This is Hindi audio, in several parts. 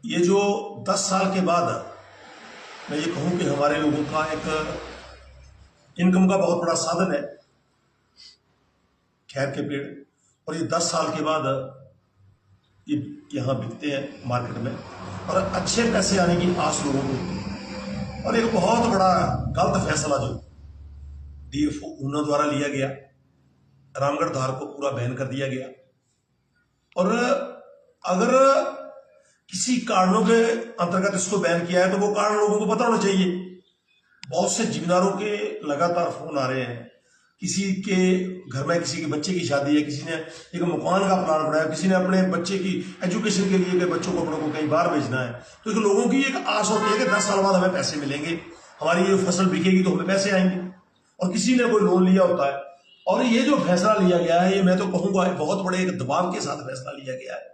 ये जो 10 साल के बाद मैं ये कहूँ कि हमारे लोगों का एक इनकम का बहुत बड़ा साधन है खैर के पेड़, और ये 10 साल के बाद ये यहाँ बिकते हैं मार्केट में और अच्छे पैसे आने की आस लोगों को। और एक बहुत बड़ा गलत फैसला जो डीएफओ ऊना द्वारा लिया गया, रामगढ़ धार को पूरा बैन कर दिया गया। और अगर किसी कारणों के अंतर्गत इसको बैन किया है तो वो कारण लोगों को पता होना चाहिए। बहुत से जिम्मेदारों के लगातार फोन आ रहे हैं, किसी के घर में किसी के बच्चे की शादी है, किसी ने एक मकान का प्लान बनाया, किसी ने अपने बच्चे की एजुकेशन के लिए बच्चों को अपनों को कहीं बाहर भेजना है। तो एक लोगों की एक आस होती है कि 10 साल बाद हमें पैसे मिलेंगे, हमारी ये फसल बिकेगी तो हमें पैसे आएंगे। और किसी ने कोई लोन लिया होता है, और ये जो फैसला लिया गया है, ये मैं तो कहूंगा बहुत बड़े एक दबाव के साथ फैसला लिया गया है।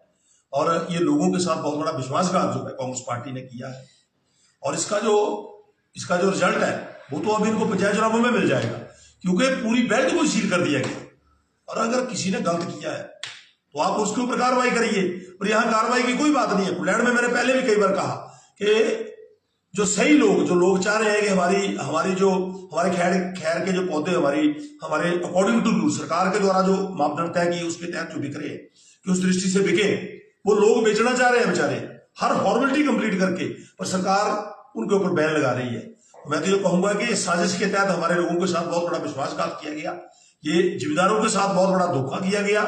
और ये लोगों के साथ बहुत बड़ा विश्वासघात जो है कांग्रेस पार्टी ने किया है। और इसका जो रिजल्ट है वो तो अभी इनको पंचायत चुनावों में मिल जाएगा, क्योंकि पूरी बेल्ट को सील कर दिया गया। और अगर किसी ने गलत किया है तो आप उसके ऊपर कार्रवाई करिए। और यहां कार्रवाई की कोई बात नहीं है। कुलैंड में मैंने पहले भी कई बार कहा कि जो सही लोग, जो लोग चाह रहे हैं कि हमारे खैर के जो पौधे हमारे अकॉर्डिंग टू रूल सरकार के द्वारा जो मापदंड तय किए उसके तहत जो बिक रहे हैं कि उस दृष्टि से बिके, वो लोग बेचना चाह रहे हैं बेचारे हर फॉर्मेलिटी कंप्लीट करके, पर सरकार उनके ऊपर बैन लगा रही है। मैं तो ये कहूंगा कि इस साजिश के तहत हमारे लोगों के साथ बहुत बड़ा विश्वासघात किया गया, ये जिम्मेदारों के साथ बहुत बड़ा धोखा किया गया।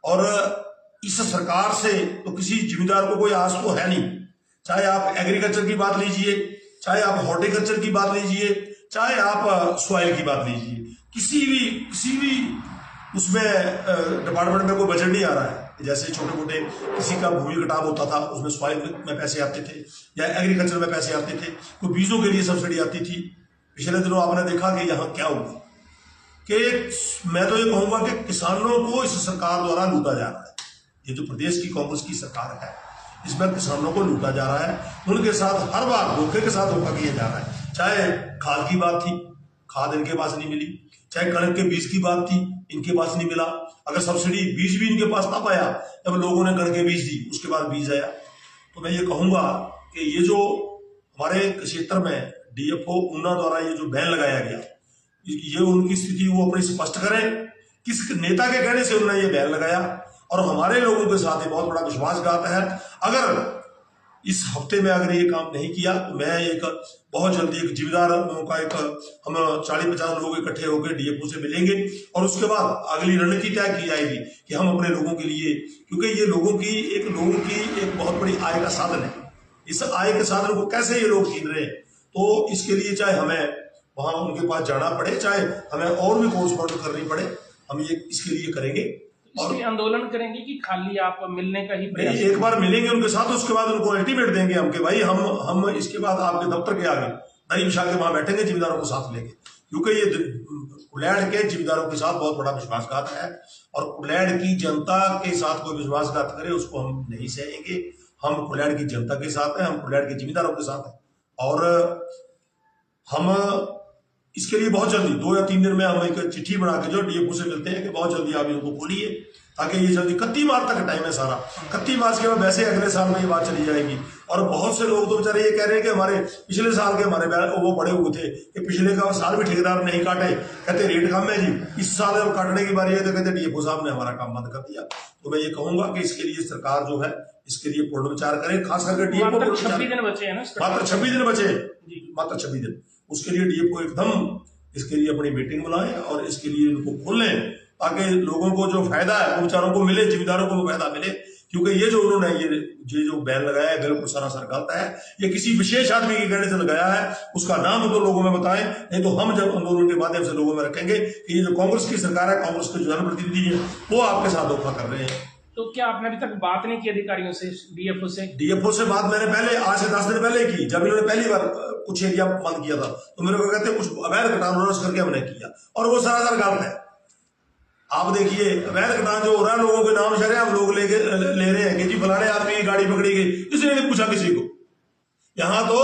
और इस सरकार से तो किसी जिम्मेदार को कोई आस तो है नहीं, चाहे आप एग्रीकल्चर की बात लीजिए, चाहे आप हॉर्टिकल्चर की बात लीजिए, चाहे आप सॉइल की बात लीजिए, किसी भी उसमें डिपार्टमेंट में कोई बजट नहीं आ रहा है। जैसे छोटे मोटे किसी का भूमि कटाव होता था उसमें सॉइल में पैसे आते थे, या एग्रीकल्चर में पैसे आते थे, कोई बीजों के लिए सब्सिडी आती थी। पिछले दिनों आपने देखा कि यहाँ क्या हुआ कि मैं तो ये कहूंगा कि किसानों को इस सरकार द्वारा लूटा जा रहा है। ये जो प्रदेश की कांग्रेस की सरकार है इसमें किसानों को लूटा जा रहा है, उनके साथ हर बार धोखे के साथ धोखा किया जा रहा है। चाहे खाद की बात थी, खाद इनके पास नहीं मिली, चाहे कणक के बीज की बात थी, इनके पास नहीं मिला। अगर सब्सिडी बीज भी इनके पास तब आया जब लोगों ने कणक के बीज दी, उसके बाद बीज आया। तो मैं ये कहूंगा कि ये जो हमारे क्षेत्र में डीएफओ ऊना द्वारा ये जो बैन लगाया गया, ये उनकी स्थिति वो अपनी स्पष्ट करें, किस नेता के कहने से उन्होंने ये बैन लगाया। और हमारे लोगों के साथ ये बहुत बड़ा विश्वासघात है। अगर इस हफ्ते में अगर ये काम नहीं किया तो मैं एक बहुत जल्दी एक जिम्मेदारों का हम 40-50 लोग इकट्ठे होकर डीएफओ से मिलेंगे, और उसके बाद अगली रणनीति तय की जाएगी कि हम अपने लोगों के लिए, क्योंकि ये लोगों की एक बहुत बड़ी आय का साधन है, इस आय के साधन को कैसे ये लोग छीन रहे हैं, तो इसके लिए चाहे हमें वहां उनके पास जाना पड़े, चाहे हमें और भी कोर्स करनी पड़े, हम ये इसके लिए करेंगे। और आंदोलन करेंगे कि खाली आप मिलने का ही प्रयास? एक बार मिलेंगे उनके साथ, उसके बाद उनको अल्टीमेट देंगे हम कि भाई हम इसके बाद आपके दफ्तर के आगे दही बिछा के वहां बैठेंगे जिम्मेदारों को साथ लेंगे, क्योंकि ये कुलैंड के जिम्मेदारों के साथ बहुत बड़ा विश्वासघात है। और कुलैंड की जनता के साथ कोई विश्वासघात करे उसको हम नहीं सहेंगे। हम कुलैंड की जनता के साथ हैं, हम कुलैंड के जिम्मेदारों के साथ हैं। और हम इसके लिए बहुत जल्दी 2 या 3 दिन में हम एक चिट्ठी बना के जो डीएफओ से मिलते हैं कि बहुत जल्दी आप इनको खोलिए, ताकि ये जल्दी 31 मार्च तक टाइम है सारा। 31 मार्च के बाद वैसे अगले साल में ये बात चली जाएगी। और बहुत से लोग तो बेचारे ये कह रहे हैं कि हमारे पिछले साल के वो बड़े हुए थे कि पिछले का साल भी ठेकेदार नहीं काटे, कहते रेट कम है जी, इस साल जब काटने की बारी है तो कहते डीएफओ साहब ने हमारा काम बंद कर दिया। तो मैं ये कहूंगा कि इसके लिए सरकार जो है इसके लिए पूर्ण विचार करे, खास करके डीएफओ। मात्र 26 दिन बचे हैं ना? मात्र 26 दिन बचे, मात्र 26 दिन। उसके लिए डीएफओ एकदम इसके लिए अपनी मीटिंग बुलाएं और इसके लिए इनको खोलें, ताकि लोगों को जो फायदा है वो बेचारों को मिले, जिम्मेदारों को फायदा मिले। क्योंकि ये जो उन्होंने ये जो बैन लगाया है बिल्कुल सरासर गलत है। ये किसी विशेष आदमी के कहने से लगाया है, उसका नाम तो लोगों में बताएं, नहीं तो हम जब आंदोलन के माध्यम से लोगों में रखेंगे कि ये जो कांग्रेस की सरकार है, कांग्रेस के जो जनप्रतिनिधि है वो आपके साथ धोखा कर रहे हैं। तो क्या आपने अभी तक बात नहीं की अधिकारियों से, डीएफओ से? डीएफओ से बात मैंने पहले आज से 10 दिन पहले की, जब इन्होंने पहली बार कुछ एरिया बंद किया था तो मेरे को कहते कुछ अवैध कटान करके हमने किया, और वो सरासर गलत है। आप देखिए अवैध कटान जो हो रहा है, लोगों के नाम शरे हम लोग ले रहे हैं कि जी फलाने आदमी की गाड़ी पकड़ी गई, किसी ने नहीं पूछा किसी को। यहाँ तो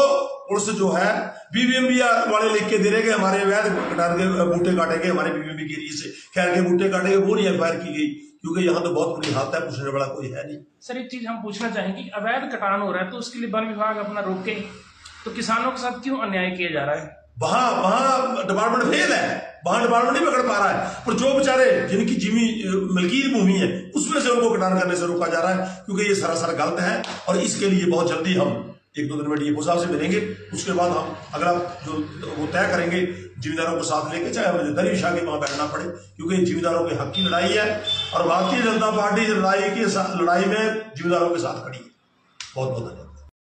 पुलिस जो है बीबीएमबी वाले लिख के दे रहे कि हमारे अवैध कटान के बूटे काटे गए, हमारे बीबीएमबी के एरिया से खैर के बूटे काटे गए, वो नहीं एफआईआर की गई, क्योंकि यहाँ तो बहुत बुरी हालत है, पूछने वाला कोई है नहीं। सर एक चीज हम पूछना चाहेंगे कि अवैध कटान हो रहा है तो उसके लिए वन विभाग अपना रोके, तो किसानों के साथ क्यों अन्याय किया जा रहा है? वहां डिपार्टमेंट फेल है, वहां डिपार्टमेंट नहीं पकड़ पा रहा है। पर जो बेचारे जिनकी जिमी मिल्की भूमि है उसमें से उनको कटान करने से रोका जा रहा है, क्योंकि ये सरासर गलत है। और इसके लिए बहुत जल्दी हम 1-2 दिन में डीएफओ साहब से मिलेंगे, उसके बाद हम अगला जो वो तय करेंगे जिम्मेदारों को साथ लेके, चाहे हमें दरी बिछा के वहां बैठना पड़े, क्योंकि जिम्मेदारों के हक की लड़ाई है और भारतीय जनता पार्टी लड़ाई में जिम्मेदारों के साथ खड़ी है। बहुत बहुत धन्यवाद।